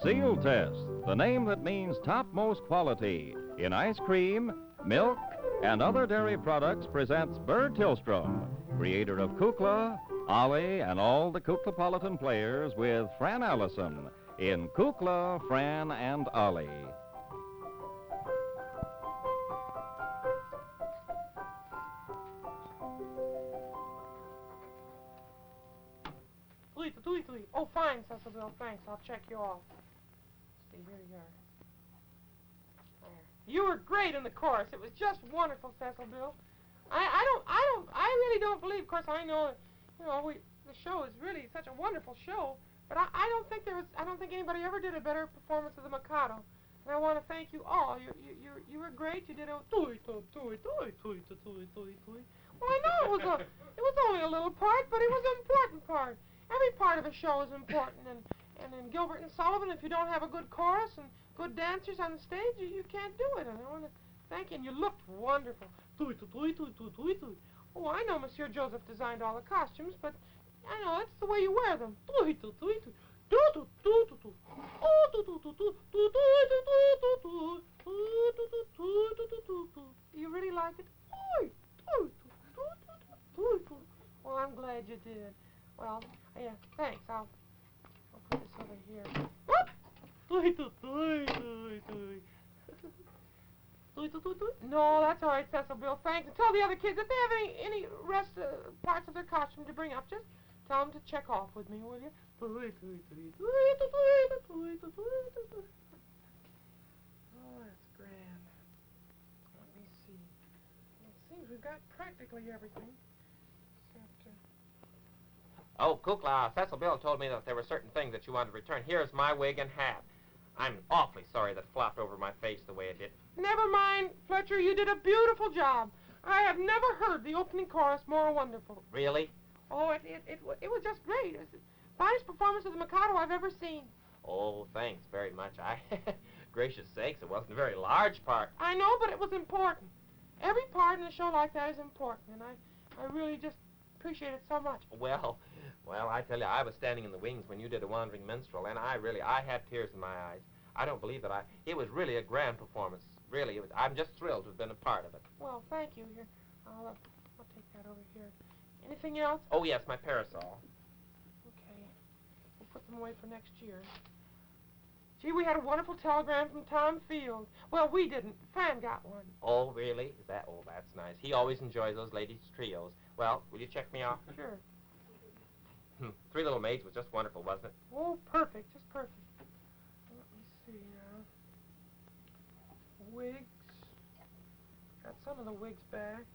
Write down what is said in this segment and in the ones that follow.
Sealtest, the name that means topmost quality in ice cream, milk, and other dairy products, presents Bert Tillstrom, creator of Kukla, Ollie, and all the Kuklapolitan players, with Fran Allison in Kukla, Fran and Ollie. Tweet. Oh, fine, Cecil, thanks. I'll check you off. See, here you are. There. You were great in the chorus. It was just wonderful, Cecil Bill. I really don't believe, of course, I know, the show is really such a wonderful show, but I don't think anybody ever did a better performance of the Mikado. And I want to thank you all. You were great. You did a Well, I know it was only a little part, but it was an important part. Every part of a show is important, and in Gilbert and Sullivan, if you don't have a good chorus and good dancers on the stage, you can't do it. And I want to thank you, and you looked wonderful. Oh, I know Monsieur Joseph designed all the costumes, but I know it's the way you wear them. You really like it? Well, I'm glad you did. Well, yeah, thanks. I'll put this over here. No, that's all right, Cecil Bill. Thanks. And tell the other kids if they have any rest parts of their costume to bring up, just tell them to check off with me, will you? Oh, that's grand. Let me see. It seems we've got practically everything. Oh, Kukla, Cecil Bill told me that there were certain things that you wanted to return. Here's my wig and hat. I'm awfully sorry that flopped over my face the way it did. Never mind, Fletcher, you did a beautiful job. I have never heard the opening chorus more wonderful. Really? Oh, it was just great. It was the finest performance of the Mikado I've ever seen. Oh, thanks very much. Gracious sakes, it wasn't a very large part. I know, but it was important. Every part in a show like that is important, and I really just appreciate it so much. Well, I tell you, I was standing in the wings when you did A Wandering Minstrel, and I had tears in my eyes. I don't believe that it was really a grand performance. Really, I'm just thrilled to have been a part of it. Well, thank you. Here, I'll take that over here. Anything else? Oh, yes, my parasol. Okay. We'll put them away for next year. Gee, we had a wonderful telegram from Tom Field. Well, we didn't. Fran got one. Oh, really? Oh, that's nice. He always enjoys those ladies' trios. Well, will you check me off? Sure. Three Little Maids was just wonderful, wasn't it? Oh, perfect. Just perfect. Let me see now. Wigs. Got some of the wigs back.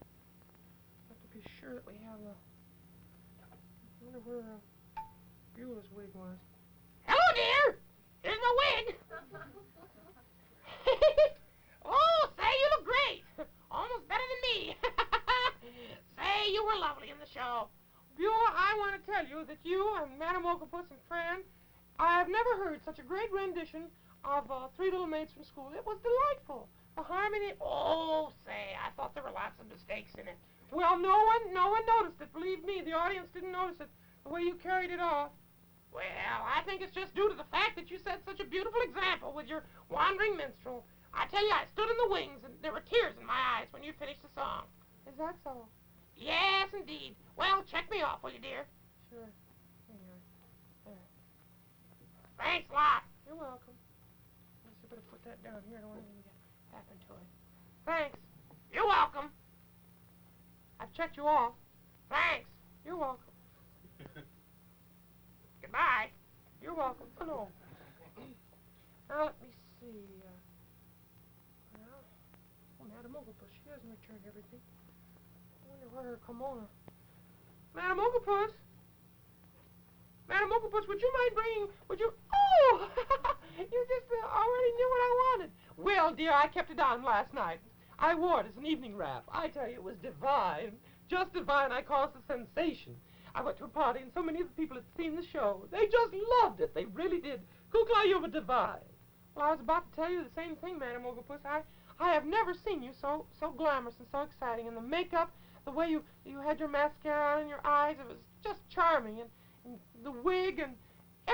Have to be sure that we have I wonder where Beulah's wig was. Hello, dear! Here's my wig! Oh, say, you look great! Almost better than me. Say, you were lovely in the show. Buelah, I want to tell you that you and Madame Octopus and Fran, I have never heard such a great rendition of Three Little Maids from School. It was delightful. The harmony, oh, say, I thought there were lots of mistakes in it. Well, no one noticed it. Believe me, the audience didn't notice it, the way you carried it off. Well, I think it's just due to the fact that you set such a beautiful example with your Wandering Minstrel. I tell you, I stood in the wings, and there were tears in my eyes when you finished the song. Is that so? Yes, indeed. Well, check me off, will you, dear? Sure. Here. Thanks a lot. You're welcome. I guess I better put that down here. I don't want anything to happen to it. Thanks. You're welcome. I've checked you off. Thanks. You're welcome. Goodbye. You're welcome. Oh, no. Now, let me see. Madame Octopus, she hasn't returned everything. I wonder where her kimono. Madame Octopus! Madame Octopus, would you mind bringing, oh! You just already knew what I wanted. Well, dear, I kept it on last night. I wore it as an evening wrap. I tell you, it was divine. Just divine. I caused a sensation. I went to a party, and so many of the people had seen the show. They just loved it. They really did. Kukla, you were divine. Well, I was about to tell you the same thing, Madame Octopus. I have never seen you so glamorous and so exciting. And the makeup, the way you had your mascara on in your eyes, it was just charming. And the wig and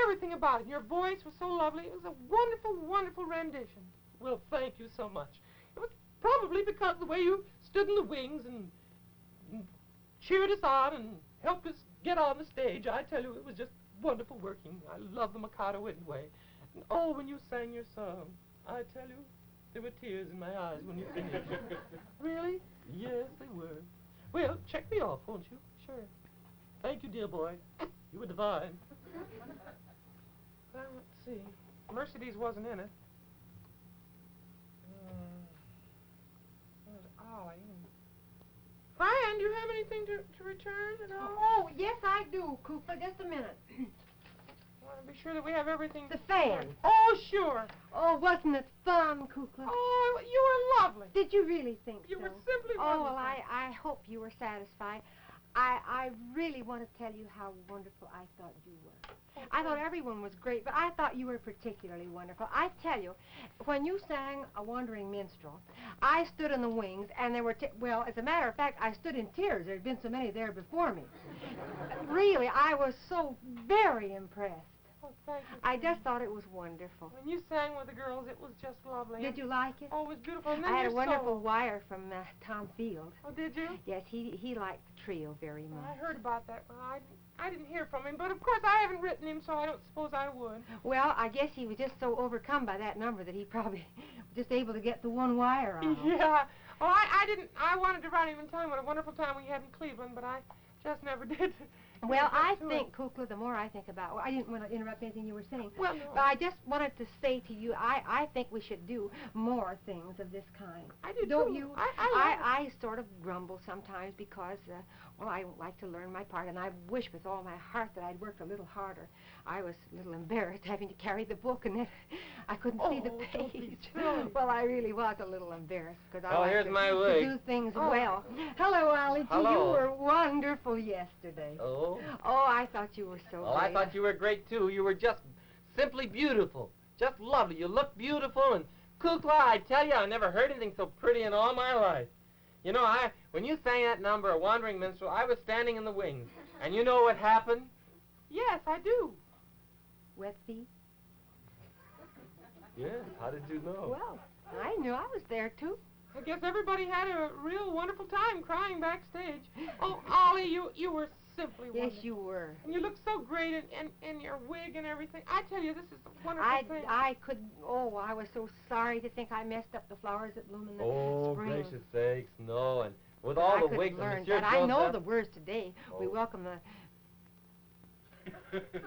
everything about it. And your voice was so lovely. It was a wonderful, wonderful rendition. Well, thank you so much. It was probably because of the way you stood in the wings and cheered us on and helped us get on the stage. I tell you, it was just wonderful working. I love the Mikado anyway. And oh, when you sang your song, I tell you, there were tears in my eyes when you finished. Really? Yes, they were. Well, check me off, won't you? Sure. Thank you, dear boy. You were divine. Well, let's see. Mercedes wasn't in it. There's Ollie. Fran, do you have anything to return at all? Oh, yes, I do, Kukla. Just a minute. I want to be sure that we have everything. The fan. Oh, sure. Oh, wasn't it fun, Kukla? Oh, you were lovely. Did you really think You so? were simply Oh, wonderful. well, I hope you were satisfied. I really want to tell you how wonderful I thought you were. I thought everyone was great, but I thought you were particularly wonderful. I tell you, when you sang A Wandering Minstrel, I stood in the wings, and there were, well, as a matter of fact, I stood in tears. There had been so many there before me. Really, I was so very impressed. Oh, thank you. I just thought it was wonderful. When you sang with the girls, it was just lovely. Did you like it? Oh, it was beautiful. And then I had a your wonderful solo. wire from Tom Field. Oh, did you? Yes, he liked the trio very much. I heard about that. Well, I didn't hear from him, but of course I haven't written him, so I don't suppose I would. Well, I guess he was just so overcome by that number that he probably was just able to get the one wire out. Yeah. Well, I wanted to write him and tell him what a wonderful time we had in Cleveland, but I just never did. Well, I to think, Kukla, the more I think about it, I didn't want to interrupt anything you were saying. Well, no. But I just wanted to say to you, I think we should do more things of this kind. I do Don't too. you? I I sort of grumble sometimes because, well, I like to learn my part, and I wish with all my heart that I'd worked a little harder. I was a little embarrassed having to carry the book, and then I couldn't see the don't be page. silly. Well, I really was a little embarrassed because I Oh, like here's to, my to wig. do things Oh. well. Hello, Ollie. Gee, Hello. You were wonderful yesterday. Oh? Oh, I thought you were so Well, great. I thought you were great, too. You were just simply beautiful. Just lovely. You look beautiful, and Kukla, I tell you, I never heard anything so pretty in all my life. You know, when you sang that number, A Wandering Minstrel, I was standing in the wings. And you know what happened? Yes, I do. Wet feet? Yes, how did you know? Well, I knew I was there, too. I guess everybody had a real wonderful time crying backstage. Oh, Ollie, you were simply Yes, wonderful. you were. And you look so great in your wig and everything. I tell you, this is a wonderful thing. I was so sorry to think I messed up the flowers that bloom in the Oh, spring. gracious sakes, no. And with But all I the could wigs have and learned Monsieur that. I know Joseph- the words today. We Oh. welcome the...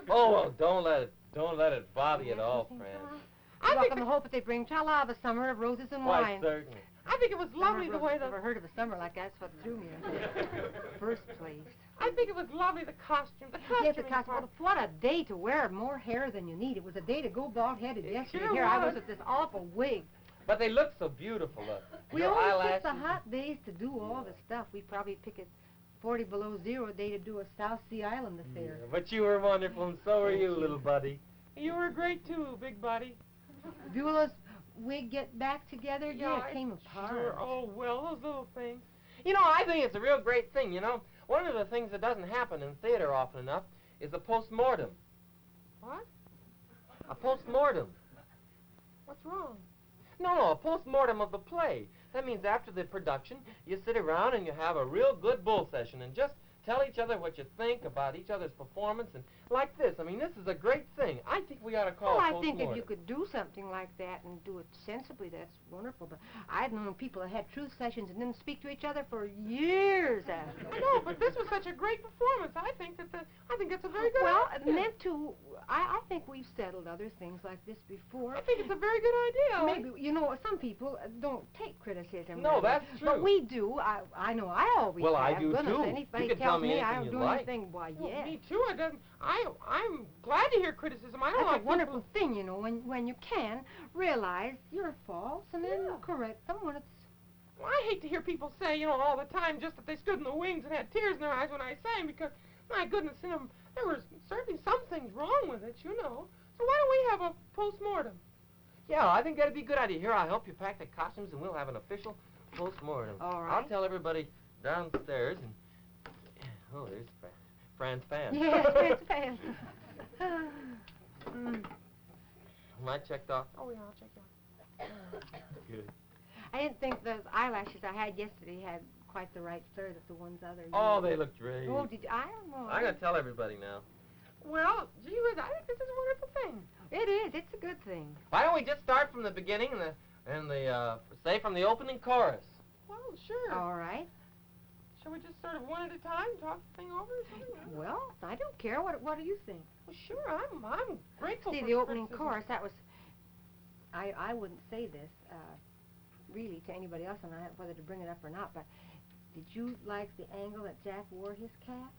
Oh, well, don't let it bother you at all, Yes, Fran. We I welcome think the hope that they bring Chala of a summer of roses and Quite wine. certainly. I think it was lovely the way Never heard of a summer like that. That's what threw me in the first place. I think it was lovely the costume. The costume. Yes, the costume. What a day to wear more hair than you need. It was a day to go bald-headed It yesterday. sure Here I was was. with this awful wig. But they look so beautiful. We Your only eyelashes. pick the hot days to do all the stuff. We probably pick a 40 below zero day to do a South Sea Island affair. Yeah, but you were wonderful, and so were you, little buddy. You were great too, big buddy. Beulah's wig get back together? Yeah, it came apart. Sure. Oh well, those little things. You know, I think it's a real great thing, you know. One of the things that doesn't happen in theater often enough is a post-mortem. What? A post-mortem. What's wrong? No, a post-mortem of the play. That means after the production, you sit around and you have a real good bull session and just tell each other what you think about each other's performance and like this. I mean, this is a great thing. I think we ought to call Well, it I think post-mortem. if you could do something like that and do it sensibly, that's wonderful. But I've known people that had truth sessions and didn't speak to each other for years after. I know, but this was such a great performance. I think that's a very good Well, idea. meant to, I think we've settled other things like this before. I think it's a very good idea. Maybe, you know, some people don't take criticism. No, very that's well. true. But we do. I know I always Well, have. I do, Goodness, too. anybody You can tells tell me I anything don't you do like. anything, why, Well, yes. me too. I'm glad to hear criticism. I don't That's like a wonderful thing, you know, when you can realize your faults and then Yeah. correct them when it's... Well, I hate to hear people say, you know, all the time just that they stood in the wings and had tears in their eyes when I sang because, my goodness, there were certainly some things wrong with it, you know. So why don't we have a post-mortem? Yeah, I think that'd be a good idea. Here, I'll help you pack the costumes, and we'll have an official post-mortem. All right. I'll tell everybody downstairs, and... Oh, there's Fran's fan. Yes, it's fast. Am I checked off? Oh, yeah, I'll check you out. Good. I didn't think those eyelashes I had yesterday had quite the right fur that the ones other Oh, used. they look great. Oh, did you? I don't know. I'm going to tell everybody now. Well, gee whiz, I think this is a wonderful thing. It is. It's a good thing. Why don't we just start from the beginning and say from the opening chorus? Well, sure. All right. Shall we just sort of one at a time talk the thing over or something? Well, I don't care. What do you think? Well, sure, I'm grateful See, for the opening criticism. chorus, that was... I wouldn't say this, really, to anybody else, and I don't know whether to bring it up or not, but did you like the angle that Jack wore his cap?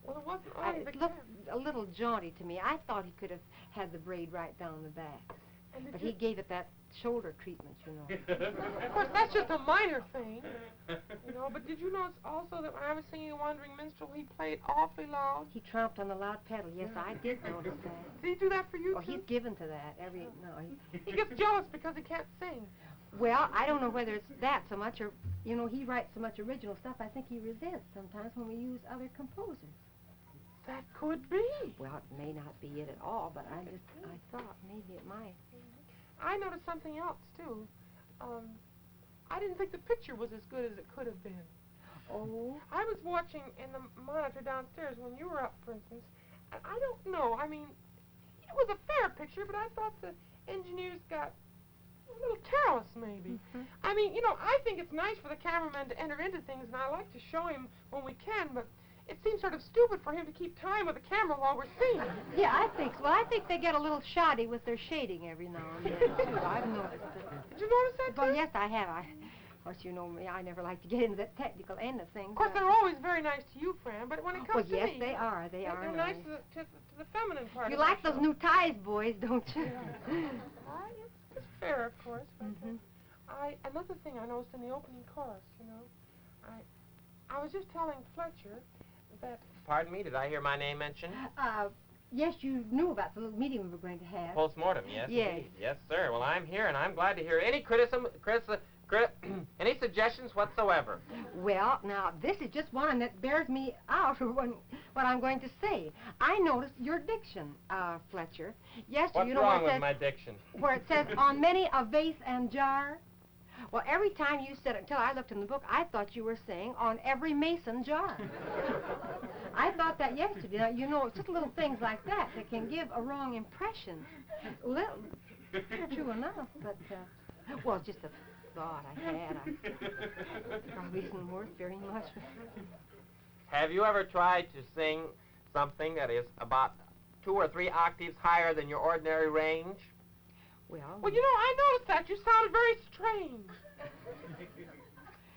Well, it wasn't only the It looked cap. a little jaunty to me. I thought he could have had the braid right down the back. And did But you- he gave it that shoulder treatment, you know. Of course, that's just a minor thing, you know. But did you notice also that when I was singing Wandering Minstrel, he played awfully loud? He tromped on the loud pedal. Yes, I did notice that. Did he do that for you, Well, too? he's given to that. He gets jealous because he can't sing. Well, I don't know whether it's that so much or, you know, he writes so much original stuff, I think he resents sometimes when we use other composers. That could be. Well, it may not be it at all, but I thought maybe it might. I noticed something else, too. I didn't think the picture was as good as it could have been. Oh? I was watching in the monitor downstairs when you were up, for instance, and I don't know, I mean, it was a fair picture, but I thought the engineers got a little careless, maybe. I mean, you know, I think it's nice for the cameraman to enter into things, and I like to show him when we can, but it seems sort of stupid for him to keep time with the camera while we're singing. Yeah, I think so. Well, I think they get a little shoddy with their shading every now and then, too. I've noticed it. Did you notice that, Well, too? yes, I have. Of course, you know me. I never like to get into that technical end of things. Of course, they're always very nice to you, Fran, but when it Well, comes to yes, me... they are. They are They're nice to the feminine part You of my like those show. new ties, boys, don't you? It's fair, of course. But, another thing I noticed in the opening chorus, you know, I was just telling Fletcher that... Pardon me, did I hear my name mentioned? Yes, you knew about the little meeting we were going to have. Post-Mortem, yes. Yes. Indeed. Yes, sir. Well, I'm here, and I'm glad to hear any any suggestions whatsoever. Well, now, this is just one that bears me out for what I'm going to say. I noticed your diction, Fletcher. Yes, What's you know wrong where it with says, my diction? where it says, on many a vase and jar. Well, every time you said it, until I looked in the book, I thought you were saying on every mason jar. I thought that yesterday. Now, you know, it's just little things like that that can give a wrong impression. Little, true enough, but, well, just a thought I had. Probably isn't worth very much. Have you ever tried to sing something that is about 2 or 3 octaves higher than your ordinary range? Well, Well, you know, I noticed that. You sounded very strange.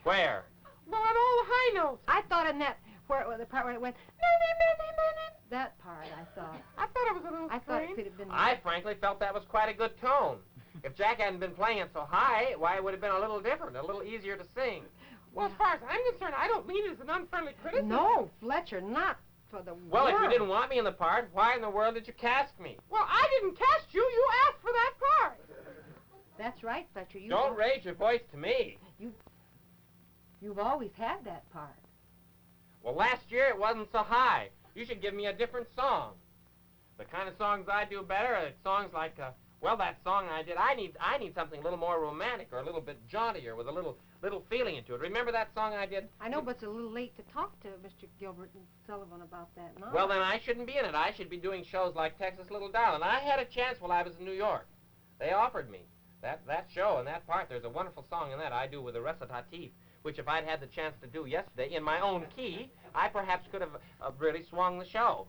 Where? Well, on all the high notes. I thought in that, the part where it went, that part, I thought. I thought it was a little I thought strange. it could have been... I frankly felt that was quite a good tone. If Jack hadn't been playing it so high, why, it would have been a little different, a little easier to sing. Well, as far as I'm concerned, I don't mean it as an unfriendly criticism. No, Fletcher, not for the Well, if world. you didn't want me in the part, why in the world did you cast me? Well, I didn't cast you. You asked for that part. That's right, Fletcher. Don't raise your voice to me. You've always had that part. Well, last year it wasn't so high. You should give me a different song. The kind of songs I do better are songs like, well, that song I did. I need something a little more romantic or a little bit jauntier with a little feeling into it. Remember that song I did? I know, but it's a little late to talk to Mr. Gilbert and Sullivan about that now. Well, then I shouldn't be in it. I should be doing shows like Texas Little Darling. I had a chance while I was in New York. They offered me that show and that part. There's a wonderful song in that I do with a recitative, which if I'd had the chance to do yesterday in my own key, I perhaps could have really swung the show.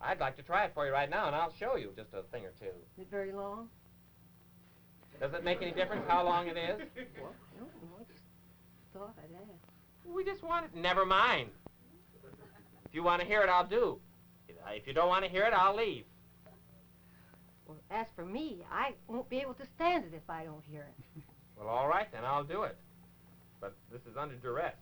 I'd like to try it for you right now, and I'll show you just a thing or two. Is it very long? Does it make any difference how long it is? Well, I don't know. I just thought I'd ask. We just wanted... Never mind. If you want to hear it, I'll do. If you don't want to hear it, I'll leave. Well, as for me, I won't be able to stand it if I don't hear it. Well, all right, then I'll do it. But this is under duress.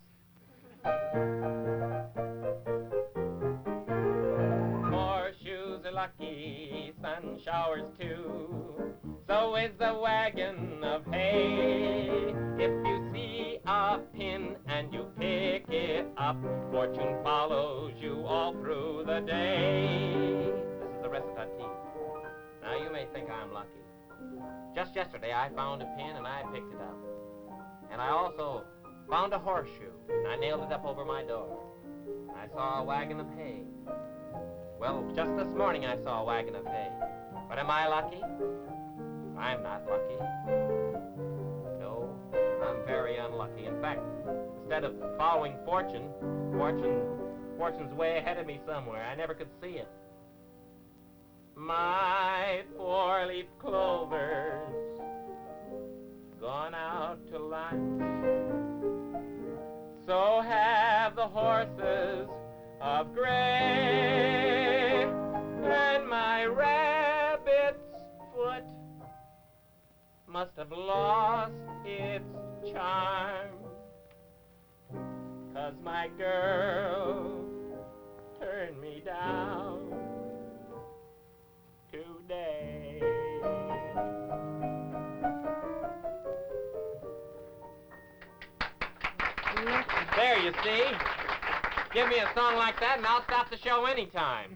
Horseshoes are lucky, sun showers too. So is the wagon of hay. If you see a pin and you pick it up, fortune follows you all through the day. This is the recitative. Now, you may think I'm lucky. Just yesterday, I found a pin and I picked it up. And I also found a horseshoe, and I nailed it up over my door. And I saw a wagon of hay. Well, just this morning I saw a wagon of hay. But am I lucky? I'm not lucky. No, I'm very unlucky. In fact, instead of following fortune's way ahead of me somewhere. I never could see it. My four-leaf clover's gone out to lunch. So have the horses of gray, and my rabbit's foot must have lost its charm, 'cause my girl turned me down today. There, you see. Give me a song like that and I'll stop the show anytime.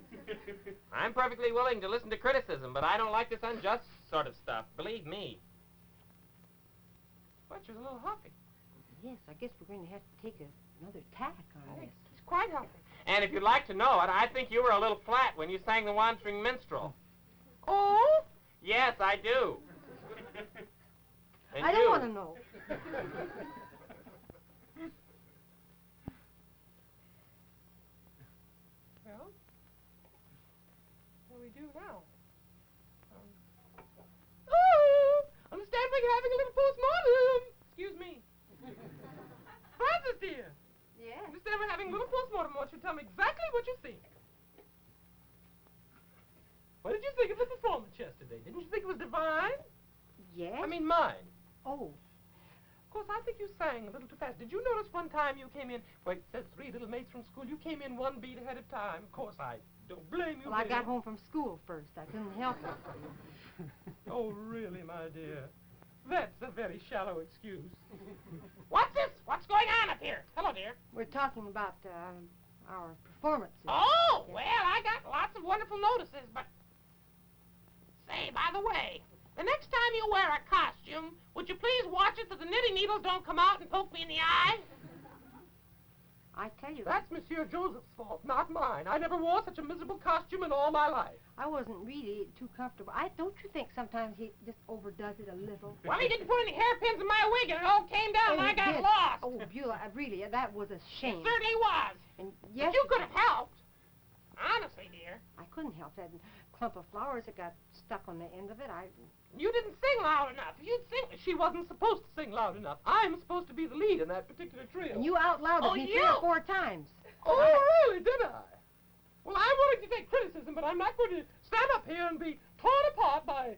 I'm perfectly willing to listen to criticism, but I don't like this unjust sort of stuff. Believe me. Butcher's a little huffy. Yes, I guess we're going to have to take another tack on this. He's quite huffy. And if you'd like to know it, I think you were a little flat when you sang the Wandering Minstrel. Oh? Yes, I do. And I don't want to know. Well, what do we do now? Oh! Understand we're having a little post-mortem. Excuse me. Francis, dear. Yeah. Understand we're having a little post-mortem. I want you to tell me exactly what you think. What did you think of the performance yesterday? Didn't you think it was divine? Yes? I mean mine. Oh. Of course, I think you sang a little too fast. Did you notice one time you came in, well, it says 3 little mates from school, you came in 1 beat ahead of time. Of course, I don't blame you. Well, I got home from school first. I couldn't help it. Oh, really, my dear? That's a very shallow excuse. What's this? What's going on up here? Hello, dear. We're talking about our performances. Oh, Yes. well, I got lots of wonderful notices, but... Say, by the way, the next time you wear a costume, would you please watch it that the knitting needles don't come out and poke me in the eye? I tell you, That's Monsieur Joseph's fault, not mine. I never wore such a miserable costume in all my life. I wasn't really too comfortable. Don't you think sometimes he just overdoes it a little? Well, he didn't put any hairpins in my wig, and it all came down, and I he got did. lost. Oh, Buelah, really, that was a shame. It certainly was. And But yes, you could have helped. Honestly, dear. I couldn't help that clump of flowers that got stuck on the end of it. You didn't sing loud enough. You'd sing. She wasn't supposed to sing loud enough. I'm supposed to be the lead in that particular trio. And you out loud Oh, me 3 you? or 4 times. Oh, really, did I? Well, I'm willing to take criticism, but I'm not going to stand up here and be torn apart by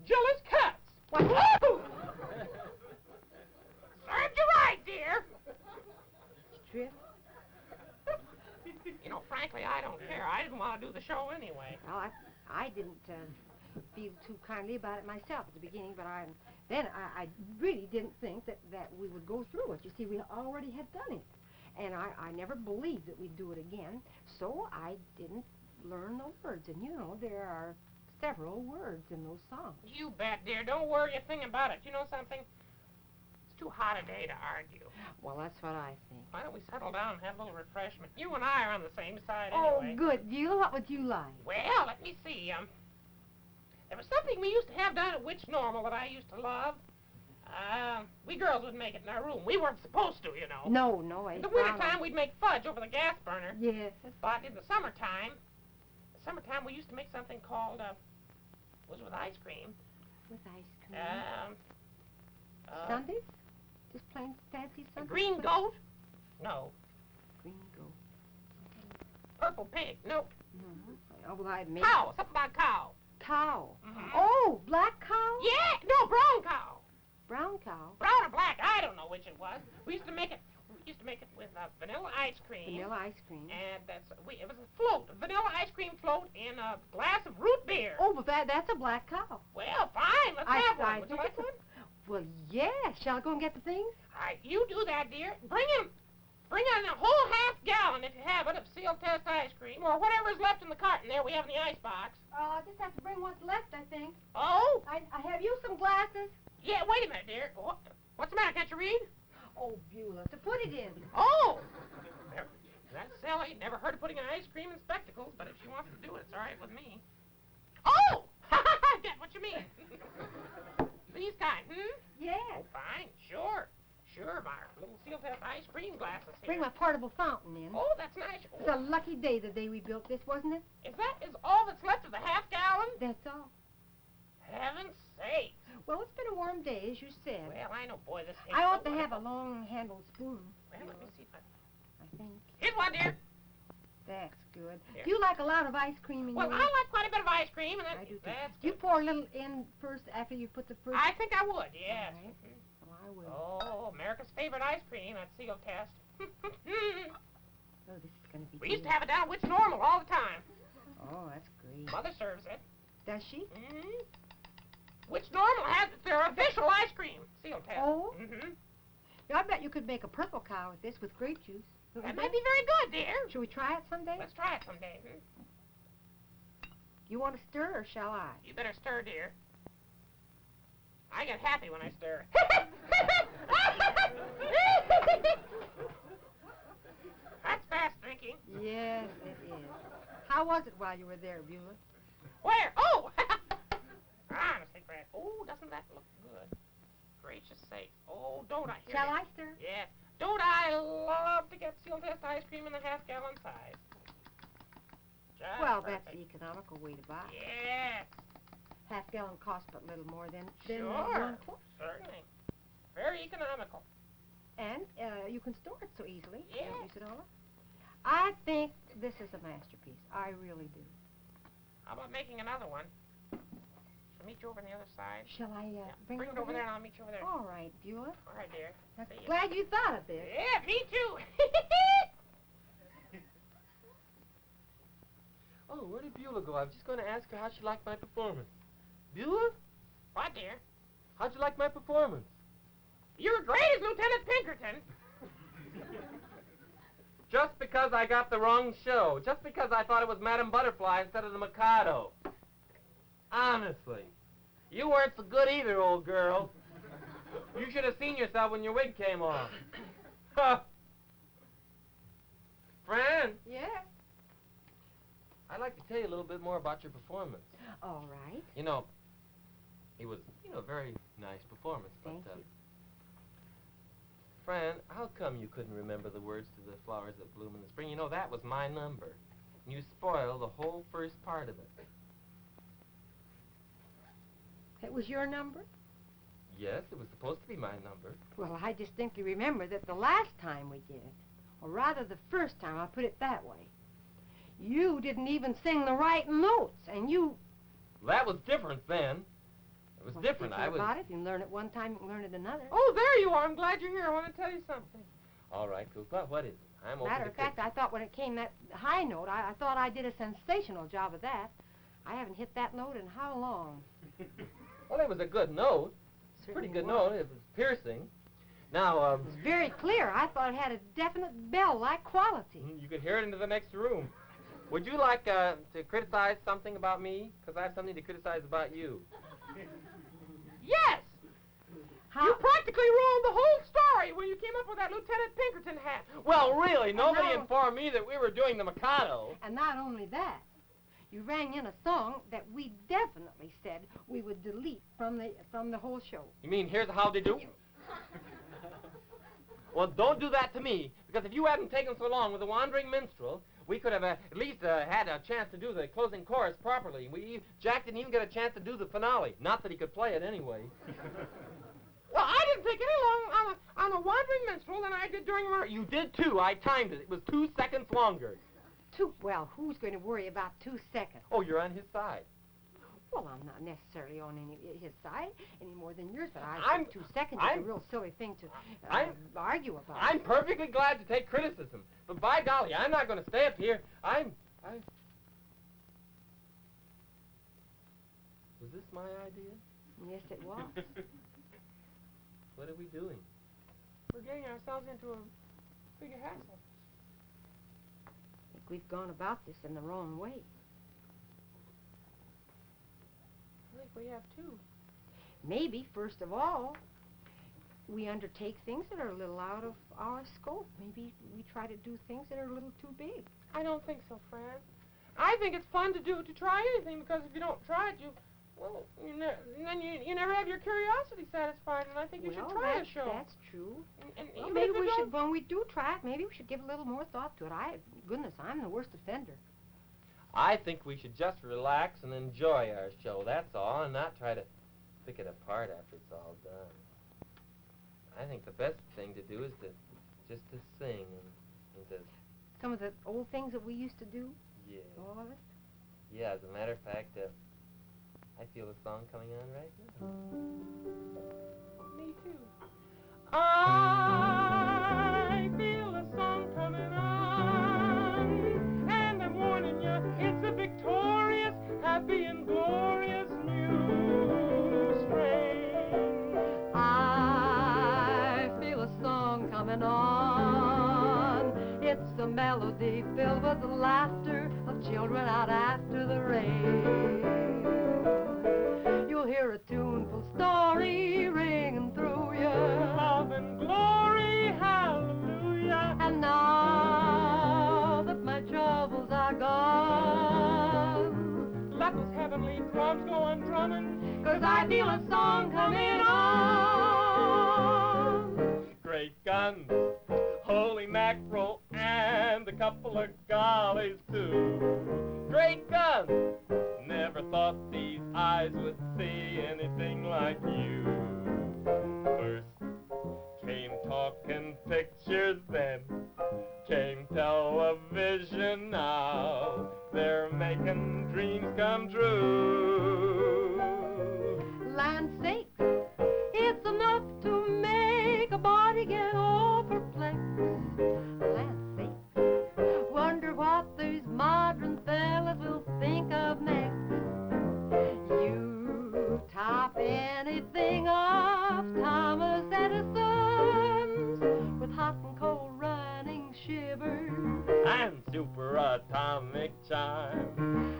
jealous cats. What? Woo! Served you right, dear. Trip? You know, frankly, I don't care. I didn't want to do the show anyway. Well, I didn't feel too kindly about it myself at the beginning, but I really didn't think that we would go through it. You see, we already had done it. And I never believed that we'd do it again, so I didn't learn the words. And you know, there are several words in those songs. You bet, dear. Don't worry a thing about it. You know something? It's too hot a day to argue. Well, that's what I think. Why don't we settle down and have a little refreshment? You and I are on the same side Oh, anyway. good. Buelah, what would you like? Well, let me see. There was something we used to have down at Witch Normal that I used to love. We girls would make it in our room. We weren't supposed to, you know. No, In the wintertime, we'd make fudge over the gas burner. Yes. But in the summertime we used to make something called, was with ice cream. With ice cream. Sundays? Just plain fancy A Sundays? green goat? No. Green goat. Purple pig? Nope. Oh, well, I made Cow. Something about cow. Cow. Mhm. Oh, black cow? Yeah. No, brown cow. Brown cow. Brown or black, I don't know which it was. We used to make it with vanilla ice cream. Vanilla ice cream. And it was a float, a vanilla ice cream float in a glass of root beer. Oh, but that's a black cow. Well, fine, let's have one. Would you like one? Well, yeah. Shall I go and get the things? All right, you do that, dear. Bring him. Bring on a whole half-gallon, if you have it, of Sealtest ice cream, or whatever's left in the carton there we have in the icebox. I just have to bring what's left, I think. Oh? I have you some glasses? Yeah, wait a minute, dear. What's the matter? Can't you read? Oh, Buelah, to put it in. Oh! That's silly. Never heard of putting an ice cream in spectacles, but if she wants to do it, it's all right with me. Oh! I get what you mean. These kind, Yes. Oh, fine. Sure. Sure, my little Sealtest ice cream glasses here. Bring my portable fountain in. Oh, that's nice. It's a lucky day the day we built this, wasn't it? Is all that's left of the half-gallon? That's all. Heaven's sake. Well, it's been a warm day, as you said. Well, I know, boy, this I ought to have a long-handled spoon. Well, let me see if I think. Here's one, dear. That's good. Here. Do you like a lot of ice cream in Well, yours? I like quite a bit of ice cream, and I do, too. that's You good. pour a little in first after you put the first... I think I would, yes. All right. Well, I will. Oh, America's favorite ice cream, that Sealtest. Oh, this is going to be We used to have it down at Which Normal all the time. Oh, that's great. Mother serves it. Does she? Mm-hmm. Which Normal has their official ice cream, Sealtest. Oh? Mm-hmm. Yeah, I bet you could make a purple cow with this with grape juice. Don't you That think? might be very good, dear. Shall we try it someday? Let's try it someday. You want to stir or shall I? You better stir, dear. I get happy when I stir. That's fast thinking. Yes, it is. How was it while you were there, Buelah? Where? Oh! Honestly, Fran. Oh, doesn't that look good? Gracious sake. Oh, don't I hear Shall you? I stir? Yeah. Don't I love to get Sealtest ice cream in the half-gallon size? Just Well, that's perfect. the economical way to buy it. Yes. Half-gallon costs but little more than Sure. 1 quart. Certainly. Very economical. And you can store it so easily. Yeah. Don't use it all up. I think this is a masterpiece. I really do. How about making another one? Shall I meet you over on the other side? Shall I Yeah, bring it over there and I'll meet you over there. All right, Buelah. All right, dear. I'm See ya. glad you thought of this. Yeah, me too. Oh, where did Buelah go? I was just going to ask her how she liked my performance. Buelah? What, dear? How'd you like my performance? You were great as Lieutenant Pinkerton. Just because I got the wrong show. Just because I thought it was Madame Butterfly instead of the Mikado. Honestly. You weren't so good either, old girl. You should have seen yourself when your wig came off. Huh. Fran, Yeah. I'd like to tell you a little bit more about your performance. All right. You know, it was, a very nice performance. Thank but, you. Fran, how come you couldn't remember the words to the flowers that bloom in the spring? You know, that was my number. And you spoiled the whole first part of it. It was your number? Yes, it was supposed to be my number. Well, I distinctly remember that the last time we did it, or rather the first time, I'll put it that way, you didn't even sing the right notes, and you... That was different then. It was Well, different. thinking I was... about it. You can learn it one time, you can learn it another. Oh, there you are. I'm glad you're here. I want to tell you something. All right, Kukla, what is it? I'm open Matter to of fact, I thought when it came that high note, I thought I did a sensational job of that. I haven't hit that note in how long? Well, it was a good note. Pretty good note. It was piercing. Now, It was very clear. I thought it had a definite bell-like quality. you could hear it into the next room. Would you like to criticize something about me? Because I have something to criticize about you. Yes. How? You practically ruined the whole story when you came up with that Lieutenant Pinkerton hat. Well, really, nobody now- informed me that we were doing the Mikado. And not only that, you rang in a song that we definitely said we would delete from the whole show. You mean here's how they do? Well, don't do that to me, because if you hadn't taken so long with the Wandering Minstrel, we could have at least had a chance to do the closing chorus properly. Jack didn't even get a chance to do the finale. Not that he could play it anyway. Well, I didn't take any long on the Wandering Minstrel than I did during Mercer. You did too. I timed it. It was 2 seconds longer. Well, who's going to worry about 2 seconds? Oh, you're on his side. Well, I'm not necessarily on his side any more than yours, but I I'm- think 2 seconds is a real silly thing to argue about. I'm perfectly glad to take criticism, but by golly, I'm not going to stay up here. Was this my idea? Yes, it was. What are we doing? We're getting ourselves into big a hassle. I think we've gone about this in the wrong way. I think we have too. Maybe, first of all, we undertake things that are a little out of our scope. Maybe we try to do things that are a little too big. I don't think so, Fran. I think it's fun to try anything, because if you don't try it, then you never have your curiosity satisfied, and I think you should try a show. That's true. And Well, even maybe if you we don't- should, when we do try it, maybe we should give a little more thought to it. Goodness, I'm the worst offender. I think we should just relax and enjoy our show, that's all, and not try to pick it apart after it's all done. I think the best thing to do is just to sing and to... Some of the old things that we used to do, Yeah. all of it. Yeah, as a matter of fact, I feel a song coming on right now. Me too. I feel a song coming on, and I'm warning you, it's a victorious, happy and glorious new strain. I feel a song coming on. It's a melody filled with the laughter of children out after the rain. You'll hear a tuneful story ringing through you. Love and glory, hallelujah. And now that my troubles are gone, Let those heavenly drums go on drumming, 'cause I feel a song coming on. Great guns, holy mackerel, and a couple of gollies too. Great guns! Never thought these eyes would see anything like you. First came talking pictures, then came television now. They're making dreams come true. Land sakes, it's enough to make a body get all perplexed. Land sakes, wonder what these modern fellas will think of next. You top anything off Thomas Edison's with hot and cold running shivers. And super atomic chime.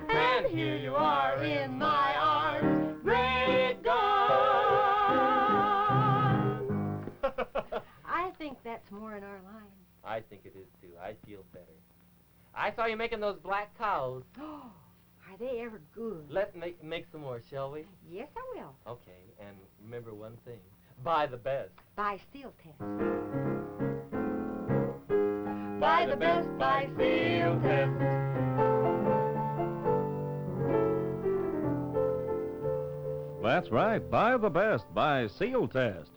And here you are in my arms, great guns. I think that's more in our line. I think it is too. I feel better. I saw you making those black cows. Oh, are they ever good? Let's make some more, shall we? Yes, I will. Okay, and remember one thing. Buy the best. By Sealtest. Buy the best by Sealtest. That's right, buy the best by Sealtest.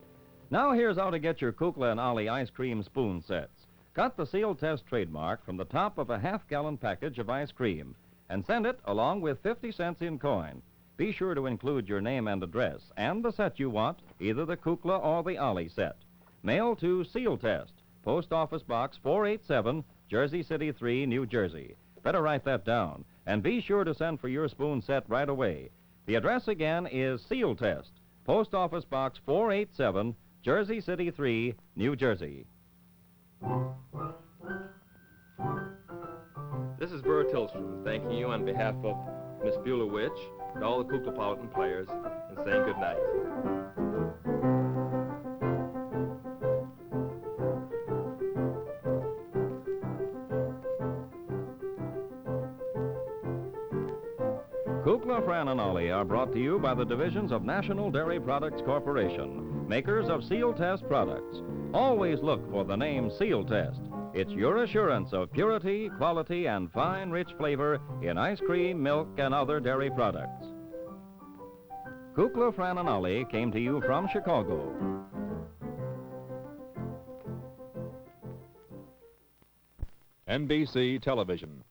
Now here's how to get your Kukla and Ollie ice cream spoon sets. Cut the Sealtest trademark from the top of a half-gallon package of ice cream and send it along with 50 cents in coin. Be sure to include your name and address and the set you want, either the Kukla or the Ollie set. Mail to Sealtest, Post Office Box 487, Jersey City 3, New Jersey. Better write that down, and be sure to send for your spoon set right away. The address again is Sealtest, Post Office Box 487, Jersey City 3, New Jersey. This is Burr Tillstrom thanking you on behalf of Miss Buelah Witch and all the Kuklapolitan players and saying good night. Kukla, Fran and Ollie are brought to you by the divisions of National Dairy Products Corporation, makers of Sealtest products. Always look for the name Sealtest. It's your assurance of purity, quality, and fine, rich flavor in ice cream, milk, and other dairy products. Kukla, Fran and Ollie came to you from Chicago. NBC Television.